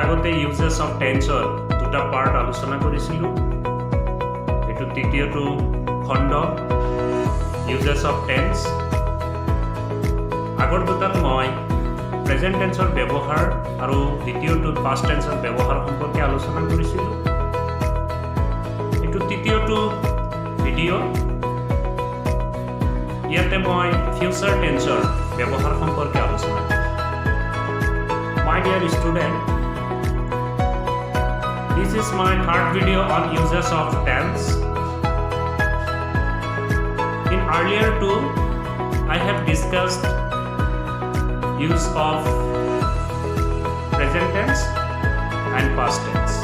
আগতে uses of টেন্সৰ দুটা part আলোচনা কৰিছিলোঁ। এইটো তৃতীয়টো খণ্ড ইউজেছ অফ টেন্স। আগৰ দুটাত মই প্ৰেজেণ্ট টেন্সৰ ব্যৱহাৰ আৰু দ্বিতীয়টো পাষ্ট টেন্সৰ ব্যৱহাৰ সম্পৰ্কে আলোচনা কৰিছিলোঁ। এইটো তৃতীয়টো ভিডিঅ'। ইয়াতে মই ফিউচাৰ টেন্সৰ ব্যৱহাৰ সম্পৰ্কে আলোচনা কৰিম। My dear student, this is my third video on uses of tense. In earlier two, I have discussed use of present tense and past tense.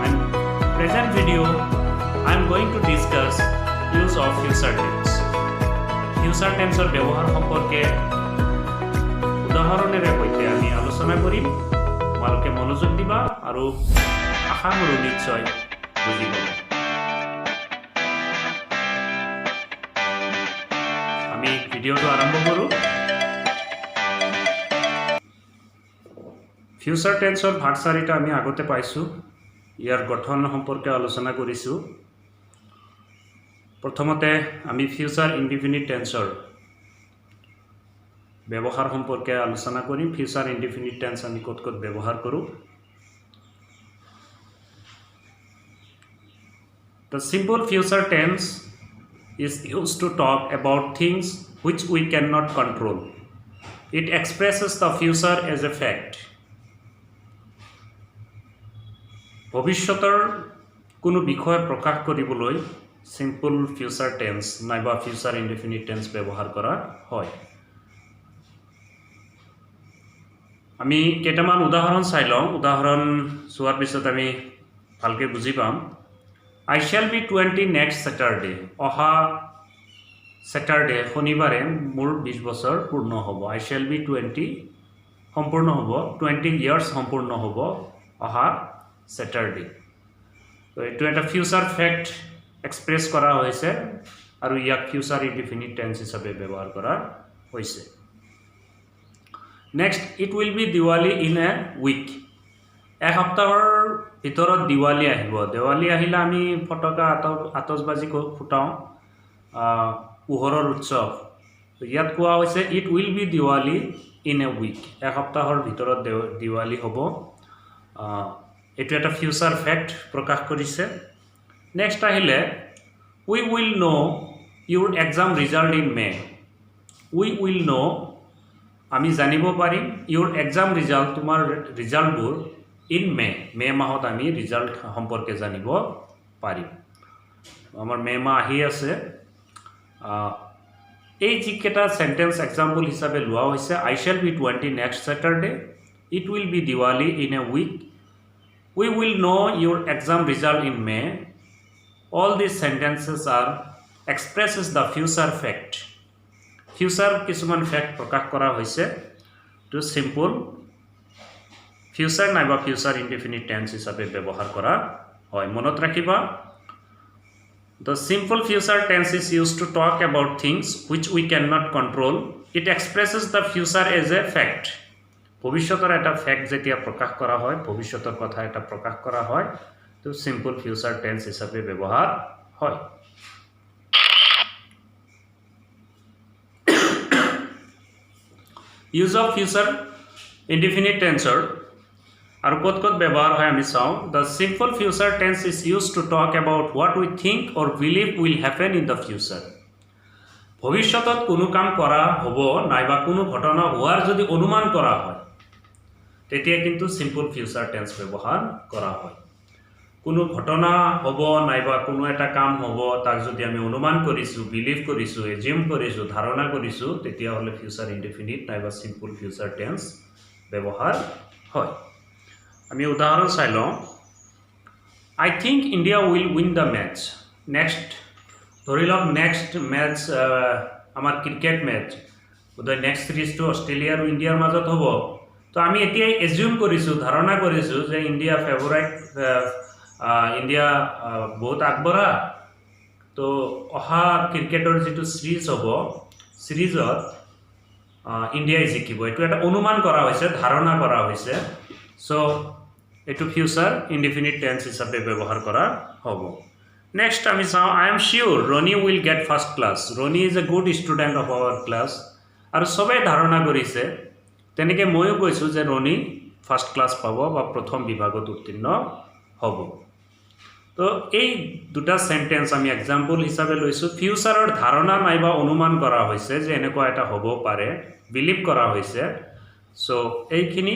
And present video, I am going to discuss use of future tense. Future tense or ব্যবহার সম্পর্কে উদাহৰণেৰে সৈতে আমি আলোচনা কৰিম। তোমালোকে মনোযোগ দিবা আৰু আশা কৰোঁ নিশ্চয় বুজিব। আমি ভিডিঅ'টো আৰম্ভ কৰোঁ। ফিউচাৰ টেন্সৰ ভাগ চাৰিটা আমি আগতে পাইছোঁ। ইয়াৰ গঠন সম্পৰ্কে আলোচনা কৰিছোঁ। প্ৰথমতে আমি ফিউচাৰ ইনডিফিনিট টেন্সৰ ব্যৱহাৰ সম্পৰ্কে আলোচনা কৰিম। ফিউচাৰ ইনডিফিনিট টেন্স আমি ক'ত ক'ত ব্যৱহাৰ কৰোঁ। The simple future tense is used to talk about things which we cannot control. It expresses the future as a fact. ভৱিষ্যতৰ কোনো বিষয় প্ৰকাশ কৰিবলৈ সিম্পল ফিউচাৰ টেন্স নাইবা ফিউচাৰ ইনডিফিনিট টেন্স ব্যৱহাৰ কৰা হয়। আমি কেইটামান উদাহৰণ চাই লওঁ। উদাহৰণ চোৱাৰ পিছত আমি ভালকৈ বুজি পাম। I shall be 20 next Saturday. অহা ছেটাৰডে শনিবাৰে মোৰ 20 বছৰ পূৰ্ণ হ'ব। I shall be 20 সম্পূৰ্ণ হ'ব, 20 years সম্পূৰ্ণ হ'ব অহা ছেটাৰডে। তো এইটো এটা ফিউচাৰ ফেক্ট এক্সপ্ৰেছ কৰা হৈছে আৰু ইয়াক ফিউচাৰ ইনডিফিনিট টেন্স হিচাপে ব্যৱহাৰ কৰা হৈছে। Next, it will be Diwali in a week. এসপ্তাহৰ ভিতৰত দিৱালী আহিব। দেৱালী আহিলে আমি ফটকা আতচবাজি ফুটাওঁ, পোহৰৰ উৎসৱ। ইয়াত কোৱা হৈছে it will be Diwali in a week. এসপ্তাহৰ ভিতৰত দিৱালী হ'ব। এইটো এটা ফিউচাৰ ফেক্ট প্ৰকাশ কৰিছে। নেক্সট আহিলে we will know' your exam result in May. We will know' আমি জানিব পাৰিম ইউৰ এক্সাম ৰিজাল্ট, তোমাৰ ৰিজাল্টবোৰ ইন মে মাহত আমি ৰিজাল্ট সম্পৰ্কে জানিব পাৰিম। আমাৰ মে মাহ আহি আছে। এই যিকেইটা চেণ্টেন্স এক্সাম্পল হিচাপে লোৱা হৈছে, I shall be 20 next Saturday, it will be Diwali in a week, we will know' your exam result in May. All these sentences are expresses the future fact. Future কিছুমান ফেক্ট প্ৰকাশ কৰা হৈছে। তো simple future নাইবা future indefinite tense হিচাপে ব্যৱহাৰ কৰা হয়। মনত ৰাখিবা, the simple future tense is used to talk about things which we cannot control. It expresses the future as a fact. ভৱিষ্যতৰ এটা ফেক্ট যেতিয়া প্ৰকাশ কৰা হয়, ভৱিষ্যতৰ কথা এটা প্ৰকাশ কৰা হয়, তো সিম্পল ফিউচাৰ টেন্স হিচাপে ব্যৱহাৰ হয়। ইউজ অফ ফিউচাৰ ইনডিফিনিট টেন্সৰ আৰু ক'ত ক'ত ব্যৱহাৰ হয় আমি চাওঁ। The simple future tense is use to talk about what we think or believe will happen in the future. ভৱিষ্যতত কোনো কাম কৰা হ'ব নাইবা কোনো ঘটনা হোৱাৰ যদি অনুমান কৰা হয়, তেতিয়া কিন্তু সিম্পল ফিউচাৰ টেন্স ব্যৱহাৰ কৰা হয়। কোনো ঘটনা হ'ব নাইবা কোনো এটা কাম হ'ব, তাক যদি আমি অনুমান কৰিছোঁ, বিলিভ কৰিছোঁ, এজিউম কৰিছোঁ, ধাৰণা কৰিছোঁ, তেতিয়াহ'লে ফিউচাৰ ইনডিফিনিট নাইবা সিম্পল ফিউচাৰ টেন্স ব্যৱহাৰ হয়। আমি উদাহৰণ চাই লওঁ। I think India will win the match. Next ধৰি লওক নেক্সট মেটচ আমাৰ ক্ৰিকেট মেটচ, বোধহয় নেক্সট ছিৰিজটো অষ্ট্ৰেলিয়া আৰু ইণ্ডিয়াৰ মাজত হ'ব। তো আমি এতিয়াই এজিউম কৰিছোঁ, ধাৰণা কৰিছোঁ যে ইণ্ডিয়া ফেভৰাইট, ইণ্ডিয়া বহুত আগবঢ়া। তো অহা ক্ৰিকেটৰ যিটো ছিৰিজ হ'ব, ছিৰিজত ইণ্ডিয়াই জিকিব এইটো এটা অনুমান কৰা হৈছে ধাৰণা কৰা হৈছে সো এইটো ফিউচাৰ ইনডিফিনিট টেন্স হিচাপে ব্যৱহাৰ কৰা হ'ব নেক্সট আমি চাওঁ I am sure Ronnie will get first class Ronnie is a good student of our class আৰু সবেই ধাৰণা কৰিছে তেনেকৈ ময়ো কৈছোঁ যে ৰনি ফাৰ্ষ্ট ক্লাছ পাব বা প্ৰথম বিভাগত উত্তীৰ্ণ হ'ব তো এই দুটা সেন্টেন্স আমি এক্সাম্পল হিসাবে লৈছো ফিউচাৰৰ ধাৰণা নাইবা অনুমান কৰা হৈছে যে এনেকুৱা এটা হ'ব পাৰে বিলিভ কৰা হৈছে সো এইখিনি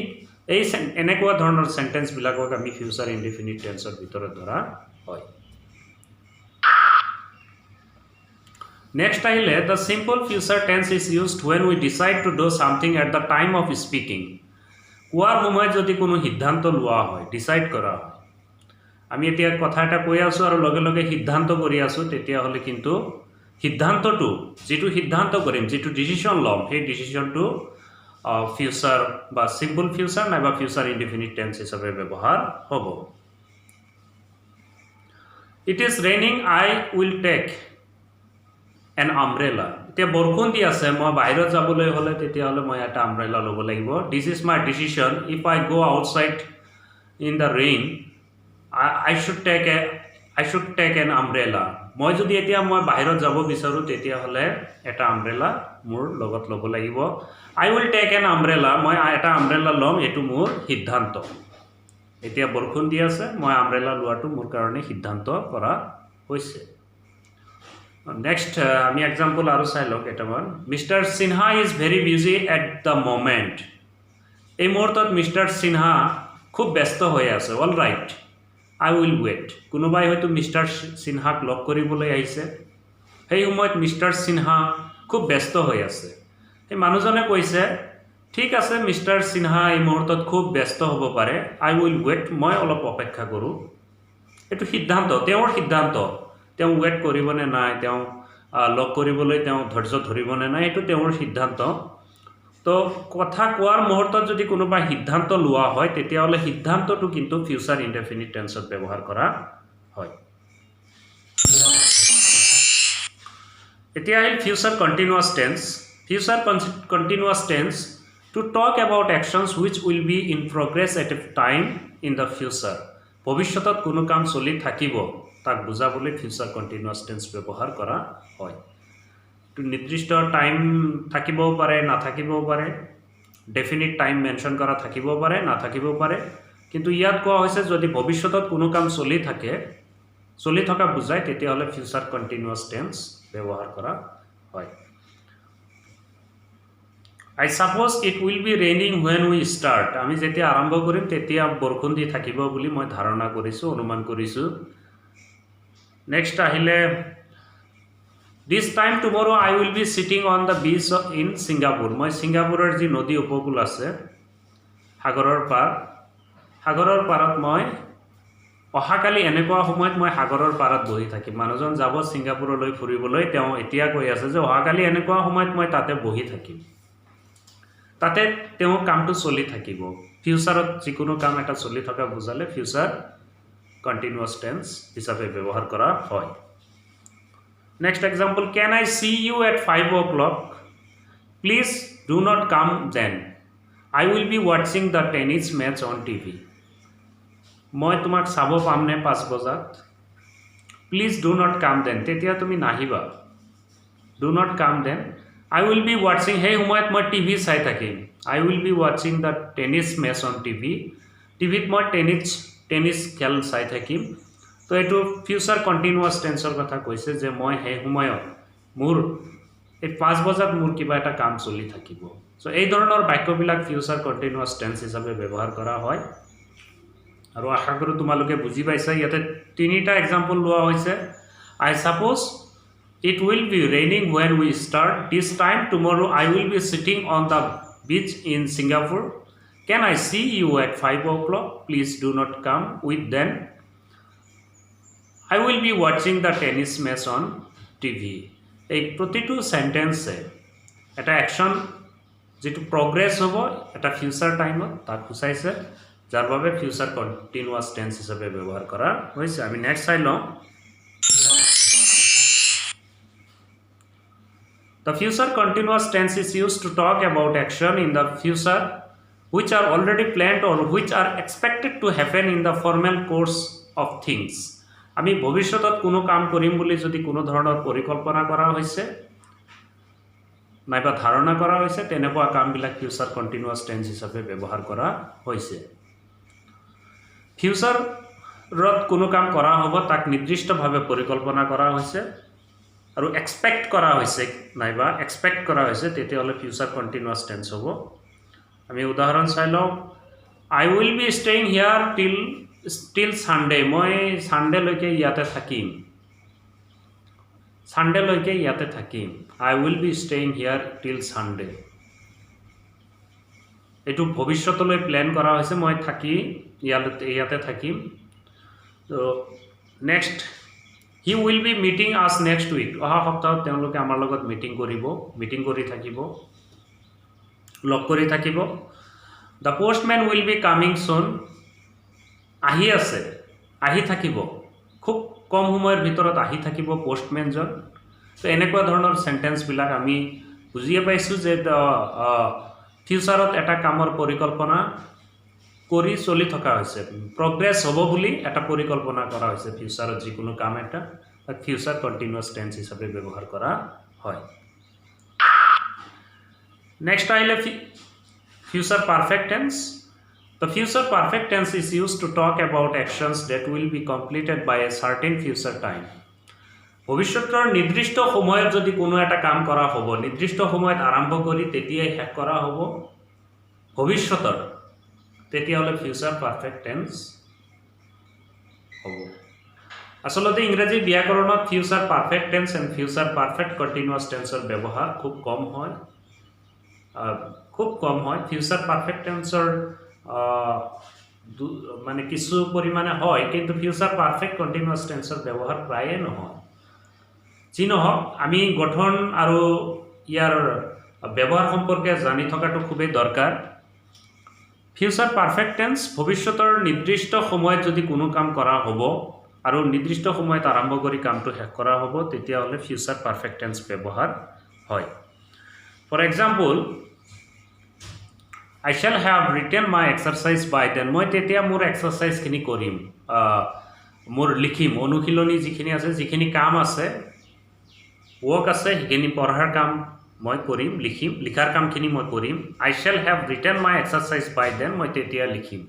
এই এনেকুৱা ধৰণৰ সেন্টেন্স বিলাকক আমি ফিউচাৰ ইনডিফিনিট টেন্সৰ ভিতৰত ধৰা হয় নেক্সট আহিলে the simple future tense is used when we decide to do something at the time of speaking কোৱাৰ সময়ত যদি কোনো সিদ্ধান্ত লোৱা হয় ডিসাইড কৰা হয় আমি এতিয়া কথা এটা কৈ আছো আৰু লগে লগে সিদ্ধান্ত কৰি আছো তেতিয়া হলে কিন্তু সিদ্ধান্তটো যেটো সিদ্ধান্ত কৰিম যেটো ডিসিশন লম সেই ডিসিশনটো ফিউচাৰ বা সিম্পল ফিউচাৰ নাইবা ফিউচাৰ ইনডিফিনিট টেন্স হিচাপে ব্যৱহাৰ হ'ব it is raining I will tech N umbrella এতিয়া বৰষুণ দি আছে মই বাহিৰত যাবলৈ হলে তেতিয়া হলে মই এটা আমব্ৰেলা ল'ব লাগিব this is my decision if I go outside in the rain I should take an umbrella মই যদি এতিয়া মই বাহিৰত যাব বিচাৰো তেতিয়া হলে এটা আমব্ৰেলা মোৰ লগত ল'ব লাগিব I will take an umbrella মই এটা আমব্ৰেলা লম এটো মোৰ সিদ্ধান্ত এতিয়া বৰষুণ দি আছে মই আমব্ৰেলা লোৱাটো মোৰ কাৰণে সিদ্ধান্ত কৰা হৈছে নেক্সট আমি एग्जांपल আৰু চাই লওক এটামান mister Sinha is very busy at the moment এই মুহূৰ্তত মিস্টাৰ সিনহা খুব ব্যস্ত হৈ আছে all right I will wait কোনোবাই হয়তো মিস্টাৰ সিনহাক লক কৰিবলৈ আহিছে সেই সময়ত মিস্টাৰ সিনহা খুব ব্যস্ত হৈ আছে এই মানুহজনে কৈছে ঠিক আছে মিস্টাৰ সিনহা এই মুহূৰ্তত খুব ব্যস্ত হ'ব পাৰে I will wait মই অলপ অপেক্ষা কৰো এটো সিদ্ধান্ত তেওঁৰ সিদ্ধান্ত তেওঁ ওয়েট কৰিবনে নাই তেওঁ লক কৰিবলৈ তেওঁ ধৈৰ্য ধৰিবনে নাই এটো তেওঁৰ সিদ্ধান্ত তো কথা কোৱাৰ মুহূৰ্তত যদি কোনোবা সিদ্ধান্ত লোৱা হয় তেতিয়া হলে সিদ্ধান্তটো কিন্তু ফিউচাৰ ইনডিফিনিট টেন্সত ব্যৱহাৰ কৰা হয় এতিয়া আহিল future continuous tense future continuous tense to talk about actions which will be in progress at a time in the future ভৱিষ্যতত কোনো কাম চলি থাকিব তাক বুজাবলৈ ফিউচাৰ কন্টিনিউয়াছ টেন্স ব্যৱহাৰ কৰা হয় to নিৰ্দিষ্ট টাইম থাকিবও পাৰে না থাকিবও পাৰে ডেফিনিট টাইম মেনশন কৰা থাকিবও পাৰে না থাকিবও পাৰে কিন্তু ইয়াত কোৱা হৈছে যদি ভৱিষ্যতত কোনো কাম চলি থকা বুজায় তেতিয়া হলে ফিউচাৰ কন্টিনিউয়াছ টেন্স ব্যৱহাৰ কৰা হয় I suppose it will be raining when we start আমি যেতিয়া আৰম্ভ কৰিম তেতিয়া বৰষুণ দি থাকিব বুলি মই ধাৰণা কৰিছো অনুমান কৰিছো নেক্সট আহিলে This time tomorrow I will be sitting on the beach in Singapore. মই সিঙ্গাপুৰৰ যি নদী উপকূল আছে সাগৰৰ পাৰত মই অহাকালি এনেকুৱা সময়ত মই সাগৰৰ পাৰত বহি থাকিম মানুহজন যাব সিঙ্গাপুৰলৈ ফুৰিবলৈ তেওঁ এতিয়া কৈ আছে যে অহাকালি এনেকুৱা সময়ত মই তাতে বহি থাকিম তাতে তেওঁ কামটো চলি থাকিব ফিউচাৰত যিকোনো কাম এটা চলি থকা বুজালে ফিউচাৰ কন্টিনিউয়াছ টেন্স হিচাপে ব্যৱহাৰ কৰা হয় Next example, can I see you at 5 o'clock? Please do not come then. I will be watching the tennis match on TV. মই তোমাক চাব পামনে 5 বজাত Please do not come then. তেতিয়া তুমি নাহিবা Do not come then. I will be watching hey সময়ত মই TV চাই থাকিম I will be watching the tennis match on TV. টিভিত মই টেনিস খেল চাই থাকিম তো এটো ফিউচাৰ কন্টিনিউয়াছ টেন্সৰ কথা কৈছে যে মই হে সময়ত মোৰ এই 5 বজাত মোৰ কিবা এটা কাম চলি থাকিব সো এই ধৰণৰ বাক্যবিলাক ফিউচাৰ কন্টিনিউয়াছ টেন্স হিচাপে ব্যৱহাৰ কৰা হয় আৰু আশা কৰো তোমালোকে বুজি পাইছা ইয়াতে তিনিটা एग्जांपल লোৱা হৈছে I suppose it will be raining when we start this time tomorrow I will be sitting on the beach in Singapore can I see you at 5 o'clock please do not come with then I will be watching the tennis match on TV. এই প্রতিটো সেন্টেন্সে এটা action যেটো progress হ'ব এটা future টাইমত তাক বুজাইছে যাৰ বাবে ফিউচাৰ কন্টিনিউয়াছ টেন্স হিচাপে ব্যৱহাৰ কৰা হৈছে আমি নেক্সট চাই লওঁ The future continuous tense is used to talk about action in the future which are already planned or which are expected to happen in the formal course of things. আমি ভবিষ্যতত কোনো কাম কৰিম বুলি যদি কোনো ধৰণৰ পৰিকল্পনা কৰা হৈছে নাইবা ধাৰণা কৰা হৈছে তেনেকুৱা কামবিলাক ফিউচাৰ কন্টিনিউয়াস টেন্স হিচাপে ব্যৱহাৰ কৰা হৈছে ফিউচাৰত কোনো কাম কৰা হ'ব তাক নিৰ্দিষ্টভাৱে পৰিকল্পনা কৰা হৈছে আৰু এক্সপেক্ট কৰা হৈছে নাইবা এক্সপেক্ট কৰা হৈছে তেতিয়াহ'লে ফিউচাৰ কন্টিনিউয়াস টেন্স হ'ব আমি উদাহৰণ চাই লওঁ আই উইল বি ষ্টেইং হিয়াৰ টিল সানডে মই সানডেলৈকে ইয়াতে থাকিম সানডেলৈকে ইয়াতে থাকিম আই উইল বি ষ্টেইং হিয়াৰ টিল সানডে এইটো ভৱিষ্যতলৈ প্ল্যান কৰা হৈছে মই থাকি ইয়াতে থাকিম তো next he will be meeting আছ নেক্সট উইক অহা সপ্তাহত তেওঁলোকে আমাৰ লগত মিটিং কৰি থাকিব লগ কৰি থাকিব the postmen will be coming soon আহি আছে আহি থাকিব খুব কম সময়ৰ ভিতৰত আহি থাকিব পোষ্টমেনজন তো এনেকুৱা ধৰণৰ সেন্টেন্সবিলাক আমি বুজিয়ে পাইছোঁ যে ফিউচাৰত এটা কামৰ পৰিকল্পনা কৰি চলি থকা হৈছে প্ৰগ্ৰেছ হ'ব বুলি এটা পৰিকল্পনা কৰা হৈছে ফিউচাৰত যিকোনো কাম এটা ফিউচাৰ কন্টিনিউয়াস টেন্স হিচাপে ব্যৱহাৰ কৰা হয় নেক্সট আহিলে future perfect tense. The future perfect tense is used to talk about actions that will be completed by a certain future time. ভবিষ্যতৰ নিৰ্দিষ্ট সময়ত যদি কোনো এটা কাম কৰা হ'ব নিৰ্দিষ্ট সময়ত আৰম্ভ কৰি তেতিয়াই শেষ কৰা হ'ব ভবিষ্যতৰ তেতিয়াহ'লে ফিউচাৰ পাৰফেক্ট টেন্স হ'ব আসলতে ইংৰাজী ব্যাকৰণত future perfect tense and future perfect continuous টেন্সৰ ব্যৱহাৰ খুব কম হয় ফিউচাৰ পাৰফেক্ট টেন্সৰ মানে কিছু পৰিমাণে হয় কিন্তু ফিউচাৰ পাৰফেক্ট কন্টিনিউয়াস টেন্সৰ ব্যৱহাৰ প্ৰায়ে নহয় যি নহওক আমি গঠন আৰু ইয়াৰ ব্যৱহাৰ সম্পৰ্কে জানি থকাটো খুবেই দৰকাৰ ফিউচাৰ পাৰফেক্ট টেন্স ভৱিষ্যতৰ নিৰ্দিষ্ট সময়ত যদি কোনো কাম কৰা হ'ব আৰু নিৰ্দিষ্ট সময়ত আৰম্ভ কৰি কামটো শেষ কৰা হ'ব তেতিয়াহ'লে ফিউচাৰ পাৰফেক্ট টেন্স ব্যৱহাৰ হয় for example I shall have written my exercise by then. মই তেতিয়া মোৰ এক্সাৰসাইজখিনি কৰিম মোৰ লিখিম অনুশীলনী যিখিনি আছে যিখিনি কাম আছে ৱৰ্ক আছে সেইখিনি পঢ়াৰ কাম মই কৰিম লিখাৰ কামখিনি মই কৰিম I shall have written my exercise by then মই তেতিয়া লিখিম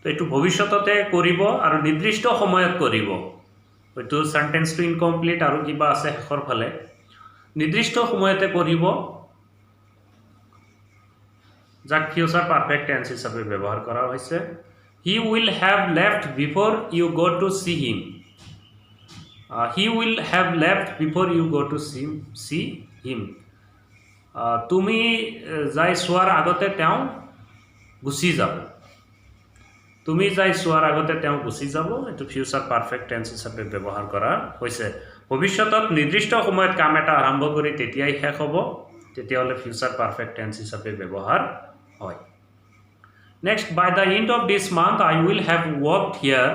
তো এইটো ভৱিষ্যততে কৰিব আৰু নিৰ্দিষ্ট সময়ত কৰিব হয়তো সেন্টেন্সটো ইনকমপ্লিট আৰু কিবা আছে শেষৰ ফালে নিৰ্দিষ্ট সময়তে কৰিব যাক ফিউচাৰ পাৰফেক্ট টেন্স হিচাপে ব্যৱহাৰ কৰা হৈছে he will have left before you go to see him he will have left before you go to see him তুমি যাই চোৱাৰ আগতে তেওঁ গুচি যাব তুমি যাই চোৱাৰ আগতে তেওঁ গুচি যাব এটো ফিউচাৰ পাৰফেক্ট টেন্স হিচাপে ব্যৱহাৰ কৰা হৈছে ভৱিষ্যতত নিৰ্দিষ্ট সময়ত কাম এটা আৰম্ভ কৰি তেতিয়াই শেষ হ'ব তেতিয়াহ'লে ফিউচাৰ পাৰফেক্ট টেন্স হিচাপে ব্যৱহাৰ হয় next by the end of this month I will have worked here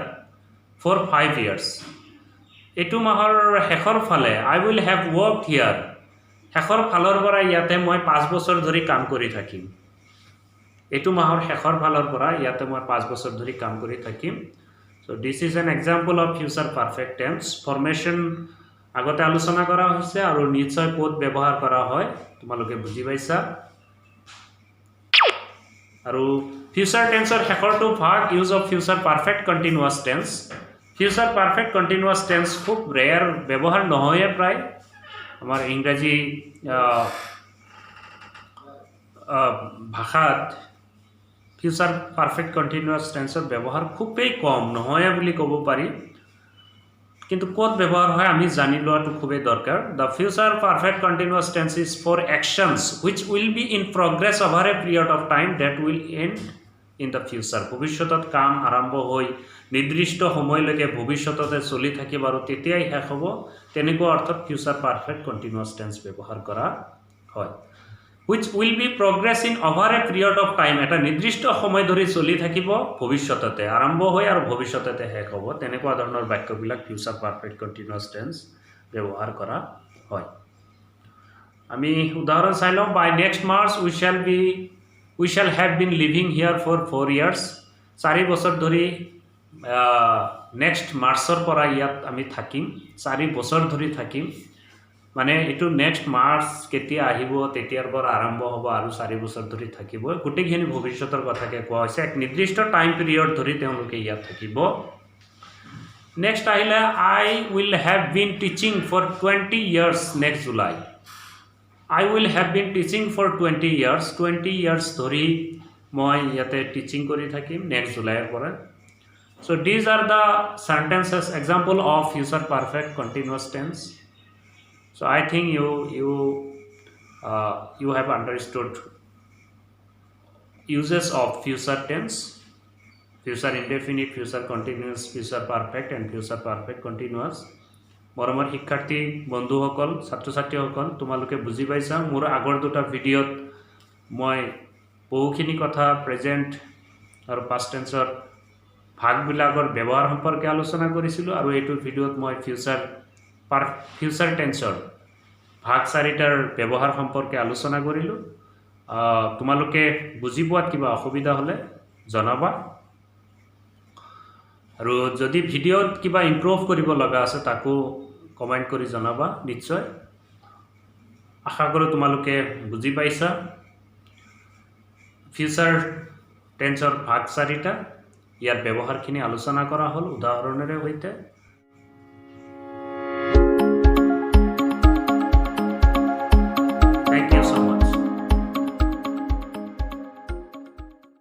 for 5 years এটো মাহৰ শেষৰ ফালে I will have worked here শেষৰ ফালৰ পৰা ইয়াতে মই 5 বছৰ ধৰি কাম কৰি থাকিম এটো মাহৰ শেষৰ ফালৰ পৰা ইয়াতে মই 5 বছৰ ধৰি কাম কৰি থাকিম so this is an example of future perfect tense formation আগতে আলোচনা কৰা হৈছে আৰু নিশ্চয় পদ ব্যৱহাৰ কৰা হয় তোমালোকে বুজি পাইছা আৰু ফিউচাৰ টেন্সৰ শেষৰটো ভাগ use of future perfect continuous tense future perfect continuous tense খুব ৰেয়াৰ ব্যৱহাৰ নহয় প্ৰায় আমাৰ ইংৰাজী ভাষাত ফিউচাৰ পাৰফেক্ট কন্টিনিউয়াস টেন্সৰ ব্যৱহাৰ খুবেই কম নহয় বুলি ক'ব পাৰি কিন্তু ক'ত ব্যৱহাৰ হয় আমি জানি লোৱাটো খুবেই দৰকাৰ the future perfect continuous tense is for actions which will be in progress over a period of time that will end in the future ভৱিষ্যতত কাম আৰম্ভ হৈ নিৰ্দিষ্ট সময়লৈকে ভৱিষ্যততে চলি থাকিব আৰু তেতিয়াই শেষ হ'ব তেনেকুৱা অৰ্থত ফিউচাৰ পাৰফেক্ট কন্টিনিউয়াস টেন্স ব্যৱহাৰ কৰা হয় which will be progress in over a period of time এটা নিৰ্দিষ্ট সময় ধৰি চলি থাকিব ভৱিষ্যততে আৰম্ভ হৈ আৰু ভৱিষ্যততে শেষ হ'ব তেনেকুৱা ধৰণৰ বাক্যবিলাক ফিউচাৰ পাৰফেক্ট কন্টিনিউয়াস টেন্স ব্যৱহাৰ কৰা হয় আমি উদাহরণ চাইলাম by next March we shall have been living here for 4 years 4 বছর ধৰি নেক্সট মাৰ্চৰ পৰা ইয়াত আমি থাকিম 4 বছৰ ধৰি থাকিম মানে এইটো নেক্সট মাৰ্চ কেতিয়া আহিব তেতিয়াৰ পৰা আৰম্ভ হ'ব আৰু 4 বছৰ ধৰি থাকিব গোটেইখিনি ভৱিষ্যতৰ কথাকে কোৱা হৈছে এক নিৰ্দিষ্ট টাইম পিৰিয়ড ধৰি তেওঁলোকে ইয়াত থাকিব নেক্সট আহিলে I will have been teaching for 20 years next July I will have been teaching for 20 years. 20 years ধৰি মই ইয়াতে টিচিং কৰি থাকিম নেক্সট জুলাইৰ পৰা So these are the sentences example of future perfect continuous tense. So I think you have understood uses of future tense, future indefinite, future continuous, future perfect and future perfect continuous. মৰমৰ শিক্ষাৰ্থী বন্ধুসকল ছাত্ৰ ছাত্ৰীসকল তোমালোকে বুজি পাইছা মোৰ আগৰ দুটা ভিডিঅ'ত মই বহুখিনি কথা প্ৰেজেন্ট আৰু পাষ্ট টেন্সৰ ভাগবিলাকৰ ব্যৱহাৰ সম্পৰ্কে আলোচনা কৰিছিলোঁ আৰু এইটো ভিডিঅ'ত মই ফিউচাৰ টেন্সৰ ভাগ চাৰিটাৰ ব্যৱহাৰ সম্পৰ্কে আলোচনা কৰিলোঁ তোমালোকে বুজি পোৱাত কিবা অসুবিধা হ'লে জনাবা আৰু যদি ভিডিঅ'ত কিবা ইমপ্ৰুভ কৰিব লগা আছে তাকো কমেন্ট কৰি জনাবা নিশ্চয় আশা কৰো তোমালোকে বুজি পাইছা ফিউচাৰ টেন্সৰ ভাগ চাৰিটা ইয়াৰ ব্যৱহাৰখিনি আলোচনা কৰা হ'ল উদাহৰণেৰে সৈতে